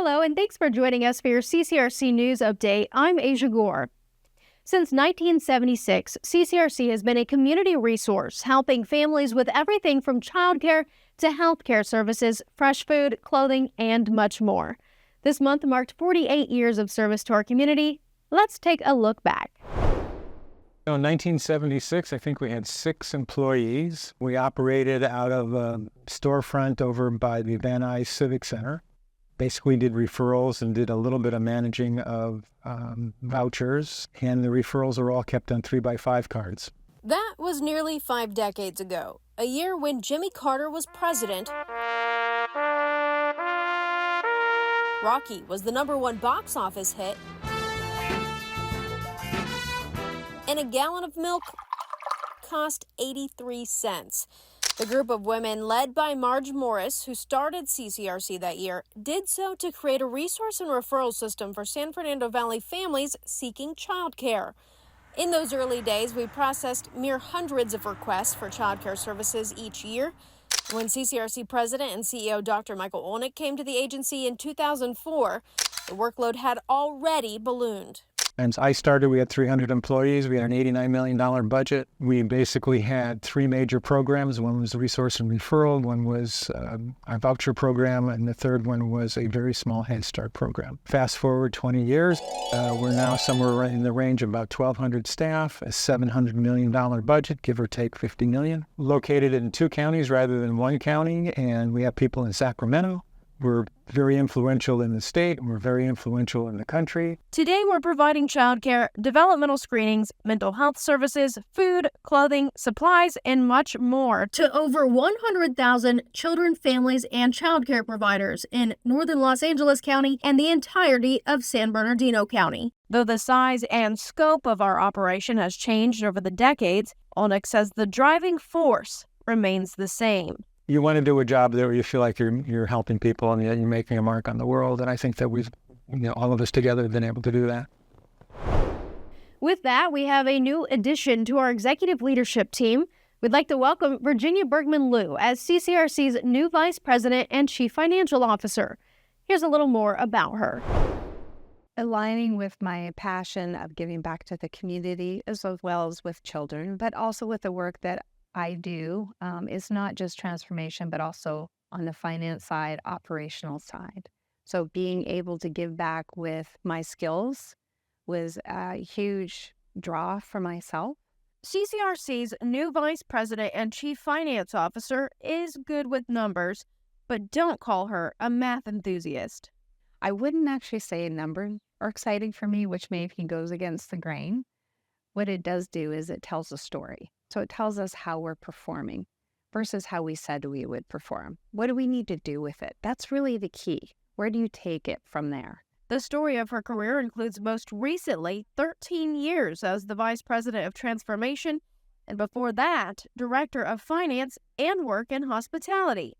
Hello, and thanks for joining us for your CCRC News Update. I'm Asia Gore. Since 1976, CCRC has been a community resource helping families with everything from childcare to healthcare services, fresh food, clothing, and much more. This month marked 48 years of service to our community. Let's take a look back. In 1976, I think we had 6 employees. We operated out of a storefront over by the Van Nuys Civic Center. Basically did referrals and did a little bit of managing of vouchers, and the referrals are all kept on 3x5 cards. That was nearly 5 decades ago, a year when Jimmy Carter was president. Rocky was the #1 box office hit, and a gallon of milk cost 83 cents. The group of women, led by Marge Morris, who started CCRC that year, did so to create a resource and referral system for San Fernando Valley families seeking childcare. In those early days, we processed mere hundreds of requests for childcare services each year. When CCRC President and CEO Dr. Michael Olnick came to the agency in 2004, the workload had already ballooned. And I started, we had 300 employees. We had an $89 million budget. We basically had 3 major programs. One was the resource and referral, one was our voucher program, and the third one was a very small Head Start program. Fast forward 20 years, we're now somewhere in the range of about 1,200 staff, a $700 million budget, give or take $50 million. Located in 2 counties rather than 1 county, and we have people in Sacramento. We're very influential in the state, and we're very influential in the country. Today, we're providing childcare, developmental screenings, mental health services, food, clothing, supplies, and much more to over 100,000 children, families, and childcare providers in northern Los Angeles County and the entirety of San Bernardino County. Though the size and scope of our operation has changed over the decades, Olnick says the driving force remains the same. You want to do a job there where you feel like you're helping people and you're making a mark on the world. And I think that we've, all of us together have been able to do that. With that, we have a new addition to our executive leadership team. We'd like to welcome Virginia Bergman Liu as CCRC's new Vice President and Chief Financial Officer. Here's a little more about her. Aligning with my passion of giving back to the community as well as with children, but also with the work that I do is not just transformation, but also on the finance side, operational side. So being able to give back with my skills was a huge draw for myself. CCRC's new Vice President and Chief Finance Officer is good with numbers, but don't call her a math enthusiast. I wouldn't actually say numbers are exciting for me, which maybe goes against the grain. What it does do is it tells a story. So it tells us how we're performing versus how we said we would perform. What do we need to do with it? That's really the key. Where do you take it from there? The story of her career includes most recently 13 years as the Vice President of Transformation, and before that, Director of Finance and Work in Hospitality.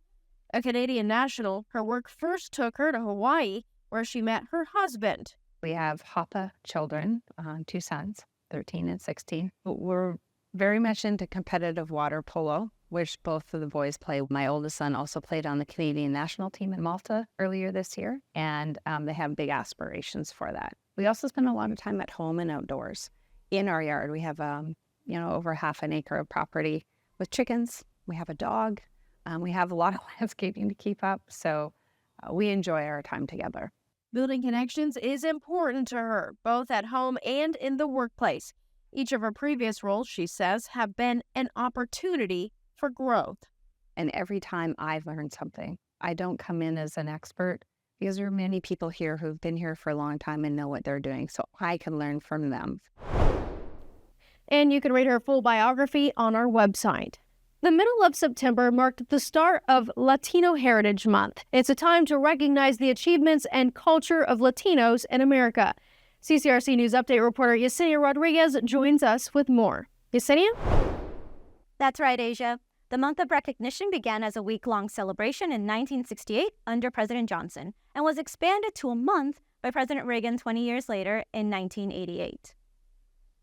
A Canadian national, her work first took her to Hawaii, where she met her husband. We have Hapa children, 2 sons, 13 and 16. We're very much into competitive water polo, which both of the boys play. My oldest son also played on the Canadian national team in Malta earlier this year, and they have big aspirations for that. We also spend a lot of time at home and outdoors. In our yard, we have over half an acre of property with chickens. We have a dog. We have a lot of landscaping to keep up, so we enjoy our time together. Building connections is important to her, both at home and in the workplace. Each of her previous roles, she says, have been an opportunity for growth. And every time I've learned something, I don't come in as an expert because there are many people here who've been here for a long time and know what they're doing, so I can learn from them. And you can read her full biography on our website. The middle of September marked the start of Latino Heritage Month. It's a time to recognize the achievements and culture of Latinos in America. CCRC News Update reporter Yesenia Rodriguez joins us with more. Yesenia? That's right, Asia. The month of recognition began as a week-long celebration in 1968 under President Johnson and was expanded to a month by President Reagan 20 years later in 1988.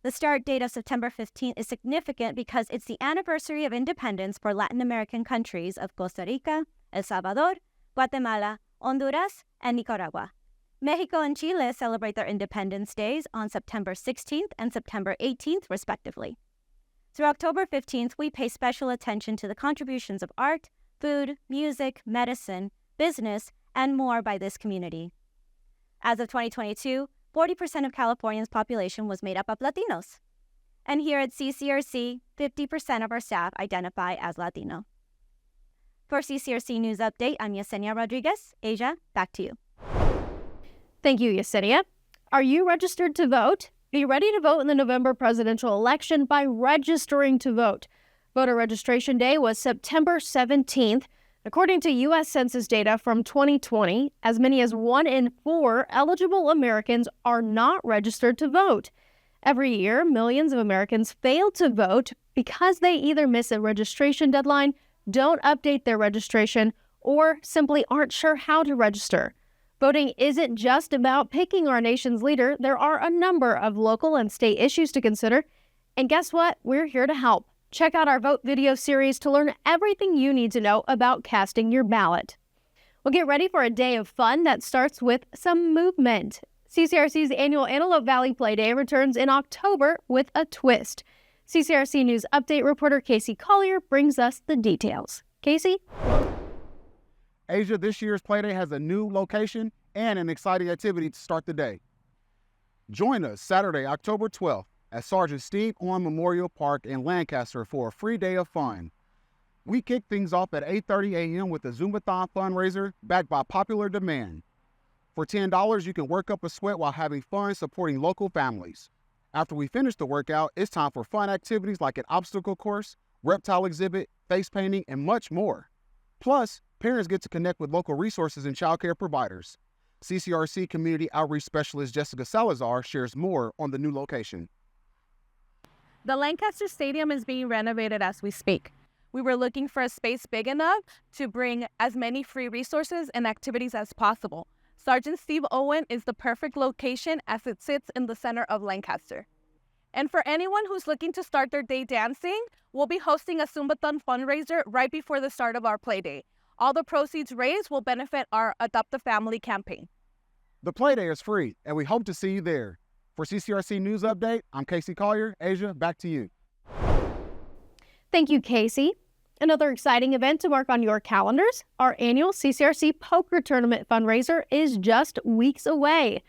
The start date of September 15th is significant because it's the anniversary of independence for Latin American countries of Costa Rica, El Salvador, Guatemala, Honduras, and Nicaragua. Mexico and Chile celebrate their Independence Days on September 16th and September 18th, respectively. Through October 15th, we pay special attention to the contributions of art, food, music, medicine, business, and more by this community. As of 2022, 40% of California's population was made up of Latinos. And here at CCRC, 50% of our staff identify as Latino. For CCRC News Update, I'm Yesenia Rodriguez. Asia, back to you. Thank you, Yesenia. Are you registered to vote? Be ready to vote in the November presidential election by registering to vote. Voter registration day was September 17th. According to U.S. Census data from 2020, as many as 1 in 4 eligible Americans are not registered to vote. Every year, millions of Americans fail to vote because they either miss a registration deadline, don't update their registration, or simply aren't sure how to register. Voting isn't just about picking our nation's leader. There are a number of local and state issues to consider. And guess what? We're here to help. Check out our Vote video series to learn everything you need to know about casting your ballot. We'll get ready for a day of fun that starts with some movement. CCRC's annual Antelope Valley Play Day returns in October with a twist. CCRC News Update reporter Casey Collier brings us the details. Casey? Asia, this year's Playday has a new location and an exciting activity to start the day. Join us Saturday, October 12th at Sergeant Steve Owen Memorial Park in Lancaster for a free day of fun. We kick things off at 8:30 a.m. with a Zumbathon fundraiser backed by popular demand. For $10, you can work up a sweat while having fun supporting local families. After we finish the workout, it's time for fun activities like an obstacle course, reptile exhibit, face painting, and much more. Plus, parents get to connect with local resources and childcare providers. CCRC Community Outreach Specialist Jessica Salazar shares more on the new location. The Lancaster Stadium is being renovated as we speak. We were looking for a space big enough to bring as many free resources and activities as possible. Sergeant Steve Owen is the perfect location as it sits in the center of Lancaster. And for anyone who's looking to start their day dancing, we'll be hosting a Zumbathon fundraiser right before the start of our play day. All the proceeds raised will benefit our Adopt a Family campaign. The Playday is free, and we hope to see you there. For CCRC News Update, I'm Casey Collier. Asia, back to you. Thank you, Casey. Another exciting event to mark on your calendars, our annual CCRC Poker Tournament fundraiser is just weeks away.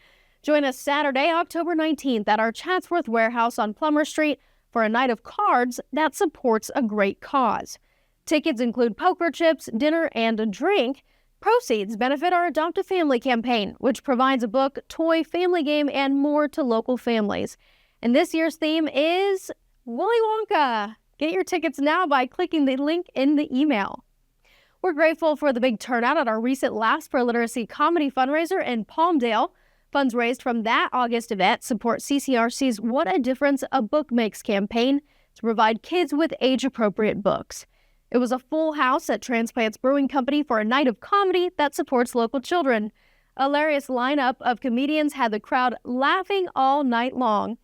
Join us Saturday, October 19th at our Chatsworth Warehouse on Plummer Street for a night of cards that supports a great cause. Tickets include poker chips, dinner, and a drink. Proceeds benefit our Adopt a Family campaign, which provides a book, toy, family game, and more to local families. And this year's theme is Willy Wonka. Get your tickets now by clicking the link in the email. We're grateful for the big turnout at our recent Laughs for Literacy comedy fundraiser in Palmdale. Funds raised from that August event support CCRC's What a Difference a Book Makes campaign to provide kids with age-appropriate books. It was a full house at Transplants Brewing Company for a night of comedy that supports local children. A hilarious lineup of comedians had the crowd laughing all night long.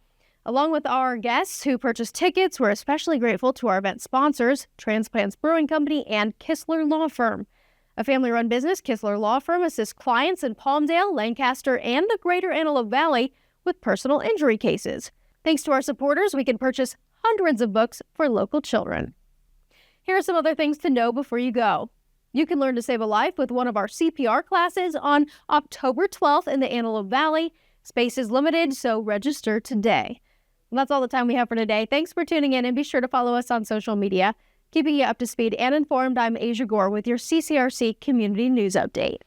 Along with our guests who purchased tickets, we're especially grateful to our event sponsors, Transplants Brewing Company and Kistler Law Firm. A family-run business, Kistler Law Firm assists clients in Palmdale, Lancaster, and the greater Antelope Valley with personal injury cases. Thanks to our supporters, we can purchase hundreds of books for local children. Here are some other things to know before you go. You can learn to save a life with one of our CPR classes on October 12th in the Antelope Valley. Space is limited, so register today. Well, that's all the time we have for today. Thanks for tuning in, and be sure to follow us on social media. Keeping you up to speed and informed, I'm Asia Gore with your CCRC Community News Update.